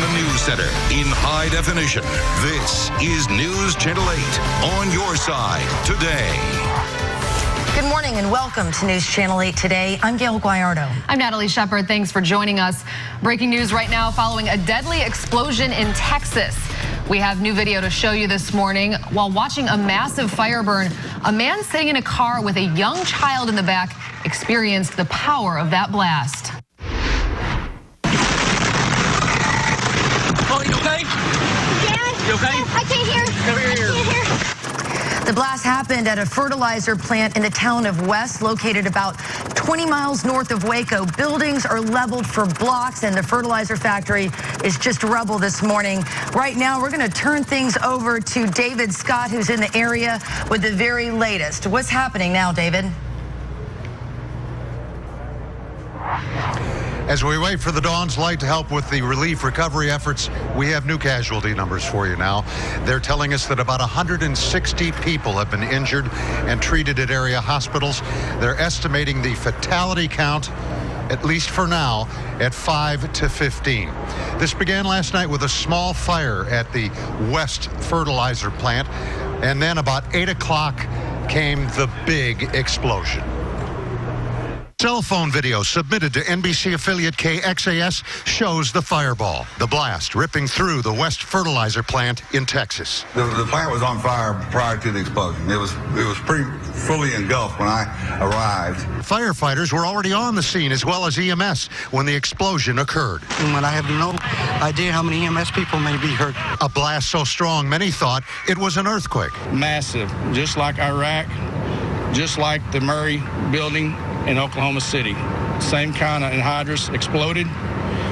the news center in high definition. This is News Channel 8 on your side today. Good morning and welcome to News Channel 8 today. I'm Gail Guayardo. I'm Natalie Shepard. Thanks for joining us. Breaking news right now following a deadly explosion in Texas. We have new video to show you this morning. While watching a massive fire burn, a man sitting in a car with a young child in the back experienced the power of that blast. Oh, you okay? Dad? You okay? I can't hear. Come here. I can't hear. The blast happened at a fertilizer plant in the town of West, located about 20 miles north of Waco. Buildings are leveled for blocks, and the fertilizer factory is just rubble this morning. Right now, we're going to turn things over to David Scott, who's in the area with the very latest. What's happening now, David? As we wait for the Dawn's Light to help with the relief recovery efforts, we have new casualty numbers for you now. They're telling us that about 160 people have been injured and treated at area hospitals. They're estimating the fatality count, at least for now, at 5 to 15. This began last night with a small fire at the West Fertilizer plant, and then about 8 o'clock came the big explosion. Cell phone video submitted to NBC affiliate KXAS shows the fireball, the blast ripping through the West Fertilizer plant in Texas. The plant was on fire prior to the explosion. It was pretty fully engulfed when I arrived. Firefighters were already on the scene as well as EMS when the explosion occurred. When I have no idea how many EMS people may be hurt. A blast so strong many thought it was an earthquake. Massive, just like Iraq, just like the Murray building in Oklahoma City. Same kind of anhydrous exploded,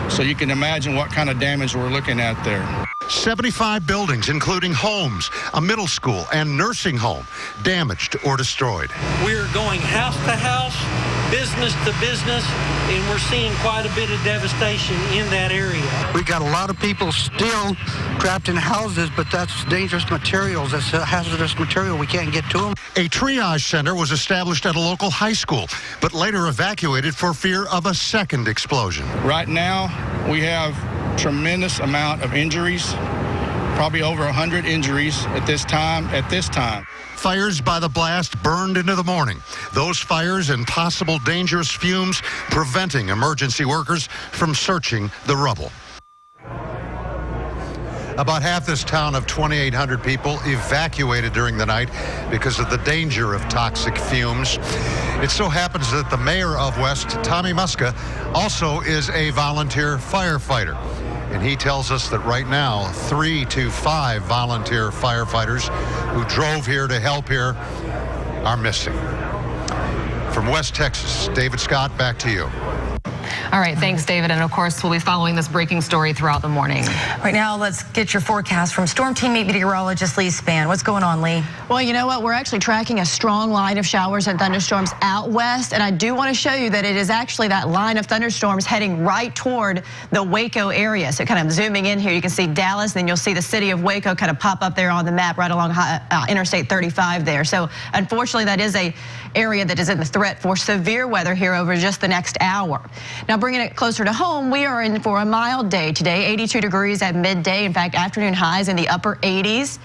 so you can imagine what kind of damage we're looking at there. 75 buildings, including homes, a middle school, and nursing home, damaged or destroyed. We're going house to house, business to business, and we're seeing quite a bit of devastation in that area. We got a lot of people still trapped in houses, but that's dangerous materials. That's hazardous material. We can't get to them. A triage center was established at a local high school, but later evacuated for fear of a second explosion. Right now, we have tremendous amount of injuries, probably over 100 injuries at this time. Fires by the blast burned into the morning. Those fires and possible dangerous fumes preventing emergency workers from searching the rubble. About half this town of 2,800 people evacuated during the night because of the danger of toxic fumes. It so happens that the mayor of West, Tommy Muska, also is a volunteer firefighter. And he tells us that right now, 3 to 5 volunteer firefighters who drove here to help here are missing. From West Texas, David Scott, back to you. All right, thanks, David. And of course, we'll be following this breaking story throughout the morning. Right now, let's get your forecast from Storm Team meteorologist Lee Spann. What's going on, Lee? Well, you know what? We're actually tracking a strong line of showers and thunderstorms out west. And I do want to show you that it is actually that line of thunderstorms heading right toward the Waco area. So kind of zooming in here, you can see Dallas, then you'll see the city of Waco kind of pop up there on the map right along Interstate 35 there. So unfortunately, that is a area that is in the threat for severe weather here over just the next hour. Now, bringing it closer to home, we are in for a mild day today, 82 degrees at midday. In fact, afternoon highs in the upper 80s.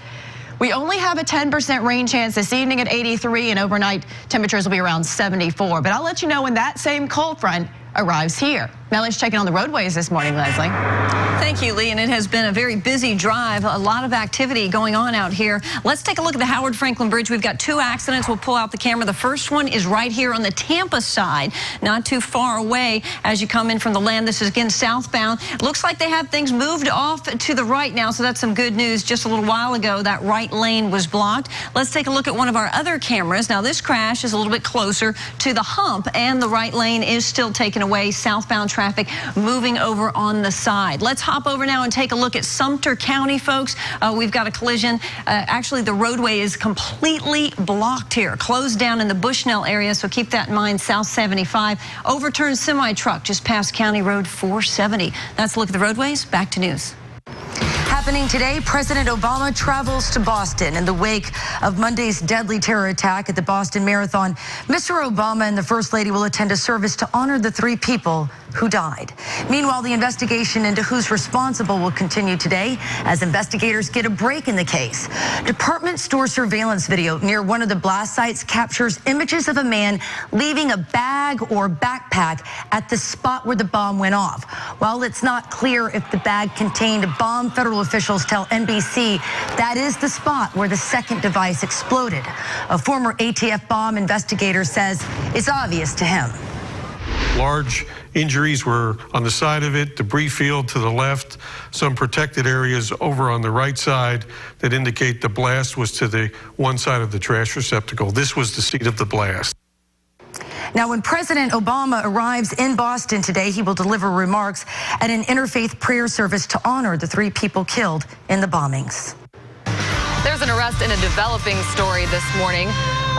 We only have a 10% rain chance this evening at 83, and overnight temperatures will be around 74. But I'll let you know when that same cold front arrives here. Now let's check in on the roadways this morning, Leslie. Thank you, Lee, and it has been a very busy drive, a lot of activity going on out here. Let's take a look at the Howard Franklin Bridge. We've got 2 accidents. We'll pull out the camera. The first one is right here on the Tampa side, not too far away as you come in from the land. This is again southbound. Looks like they have things moved off to the right now, so that's some good news. Just a little while ago, that right lane was blocked. Let's take a look at one of our other cameras. Now, this crash is a little bit closer to the hump, and the right lane is still taken away. Southbound traffic moving over on the side. Let's hop over now and take a look at Sumter County, folks. We've got a collision. Actually, the roadway is completely blocked here, closed down in the Bushnell area, so keep that in mind. South 75, overturned semi-truck just past County Road 470. That's a look at the roadways. Back to news. Happening today, President Obama travels to Boston in the wake of Monday's deadly terror attack at the Boston Marathon. Mr. Obama and the First Lady will attend a service to honor the 3 people who died. Meanwhile, the investigation into who's responsible will continue today as investigators get a break in the case. Department store surveillance video near one of the blast sites captures images of a man leaving a bag or backpack at the spot where the bomb went off. While it's not clear if the bag contained a bomb, federal officials tell NBC that is the spot where the second device exploded. A former ATF bomb investigator says it's obvious to him. Large injuries were on the side of it, debris field to the left, some protected areas over on the right side that indicate the blast was to the one side of the trash receptacle. This was the seat of the blast. Now, when President Obama arrives in Boston today, he will deliver remarks at an interfaith prayer service to honor the 3 people killed in the bombings. There's an arrest in a developing story this morning.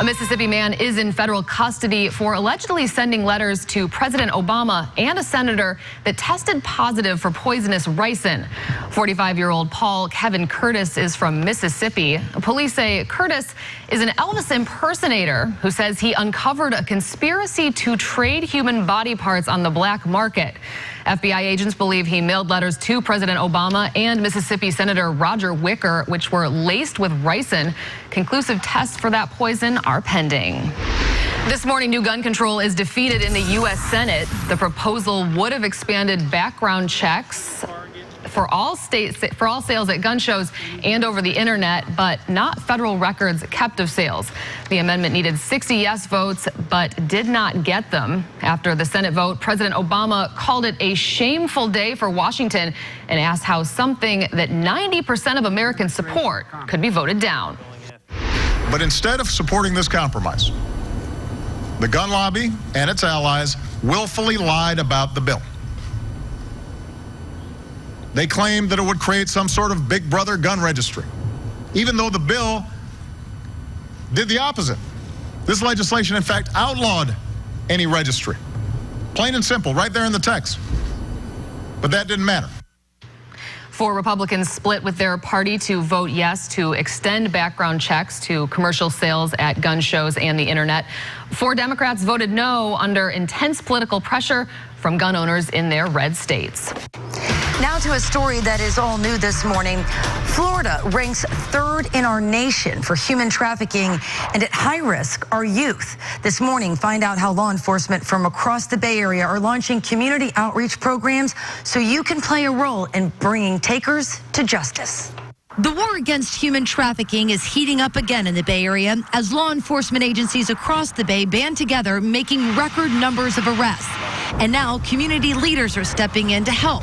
A Mississippi man is in federal custody for allegedly sending letters to President Obama and a senator that tested positive for poisonous ricin. 45-year-old Paul Kevin Curtis is from Mississippi. Police say Curtis is an Elvis impersonator who says he uncovered a conspiracy to trade human body parts on the black market. FBI agents believe he mailed letters to President Obama and Mississippi Senator Roger Wicker, which were laced with ricin. Conclusive tests for that poison are pending. This morning, new gun control is defeated in the U.S. Senate. The proposal would have expanded background checks for all sales at gun shows and over the internet, but not federal records kept of sales. The amendment needed 60 yes votes, but did not get them. After the Senate vote, President Obama called it a shameful day for Washington and asked how something that 90% of Americans support could be voted down. But instead of supporting this compromise, the gun lobby and its allies willfully lied about the bill. They claimed that it would create some sort of big brother gun registry, even though the bill did the opposite. This legislation, in fact, outlawed any registry. Plain and simple, right there in the text. But that didn't matter. 4 Republicans split with their party to vote yes to extend background checks to commercial sales at gun shows and the internet. 4 Democrats voted no under intense political pressure from gun owners in their red states. Now to a story that is all new this morning. Florida ranks 3rd in our nation for human trafficking, and at high risk are youth. This morning, find out how law enforcement from across the Bay Area are launching community outreach programs so you can play a role in bringing takers to justice. The war against human trafficking is heating up again in the Bay Area as law enforcement agencies across the Bay band together, making record numbers of arrests. And now community leaders are stepping in to help.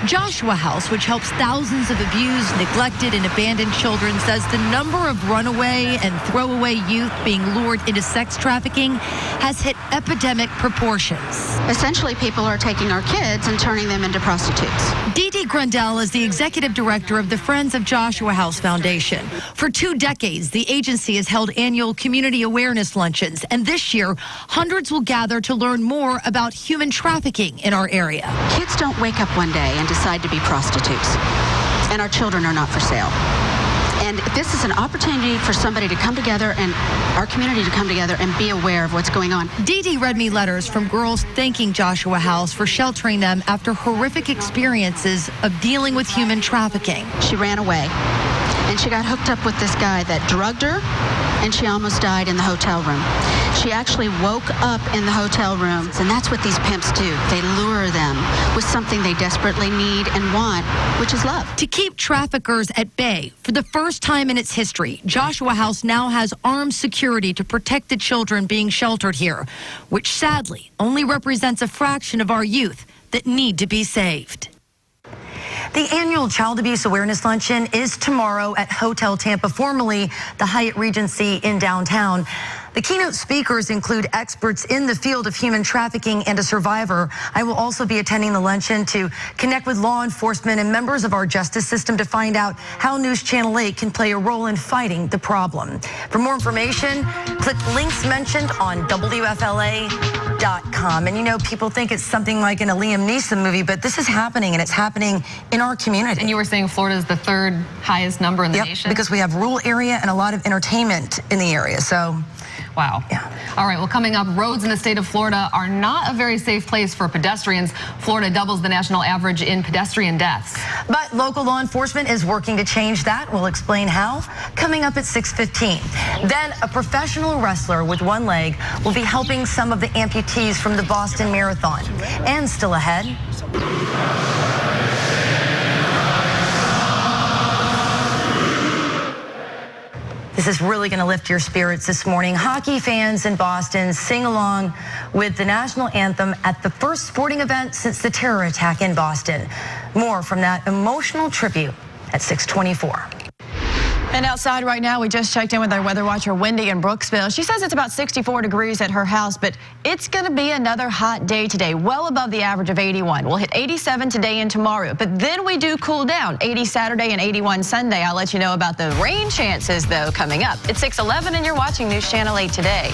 Joshua House, which helps thousands of abused, neglected, and abandoned children, says the number of runaway and throwaway youth being lured into sex trafficking has hit epidemic proportions. Essentially, people are taking our kids and turning them into prostitutes. Dee Dee Grundell is the executive director of the Friends of Joshua House Foundation. For 2 decades, the agency has held annual community awareness luncheons, and this year, hundreds will gather to learn more about human trafficking in our area. Kids don't wake up one day and decide to be prostitutes, and our children are not for sale. And this is an opportunity for somebody to come together and our community to come together and be aware of what's going on. Dee Dee read me letters from girls thanking Joshua House for sheltering them after horrific experiences of dealing with human trafficking. She ran away, and she got hooked up with this guy that drugged her, and she almost died in the hotel room. She actually woke up in the hotel room, and that's what these pimps do. They lure them with something they desperately need and want, which is love. To keep traffickers at bay, for the first time in its history, Joshua House now has armed security to protect the children being sheltered here, which sadly only represents a fraction of our youth that need to be saved. The annual Child Abuse Awareness Luncheon is tomorrow at Hotel Tampa, formerly the Hyatt Regency in downtown. The keynote speakers include experts in the field of human trafficking and a survivor. I will also be attending the luncheon to connect with law enforcement and members of our justice system to find out how News Channel 8 can play a role in fighting the problem. For more information, click links mentioned on WFLA.com. And you know, people think it's something like in a Liam Neeson movie, but this is happening, and it's happening in our community. And you were saying Florida is the 3rd highest number in the nation? Because we have rural area and a lot of entertainment in the area. So Wow. Yeah. All right, well, coming up, roads in the state of Florida are not a very safe place for pedestrians. Florida doubles the national average in pedestrian deaths. But local law enforcement is working to change that. We'll explain how, coming up at 6:15. Then a professional wrestler with one leg will be helping some of the amputees from the Boston Marathon. And still ahead, this is really going to lift your spirits this morning. Hockey fans in Boston sing along with the national anthem at the first sporting event since the terror attack in Boston. More from that emotional tribute at 6:24. And outside right now, we just checked in with our weather watcher, Wendy, in Brooksville. She says it's about 64 degrees at her house, but it's going to be another hot day today, well above the average of 81. We'll hit 87 today and tomorrow, but then we do cool down. 80 Saturday and 81 Sunday. I'll let you know about the rain chances, though, coming up. It's 6:11, and you're watching News Channel 8 Today.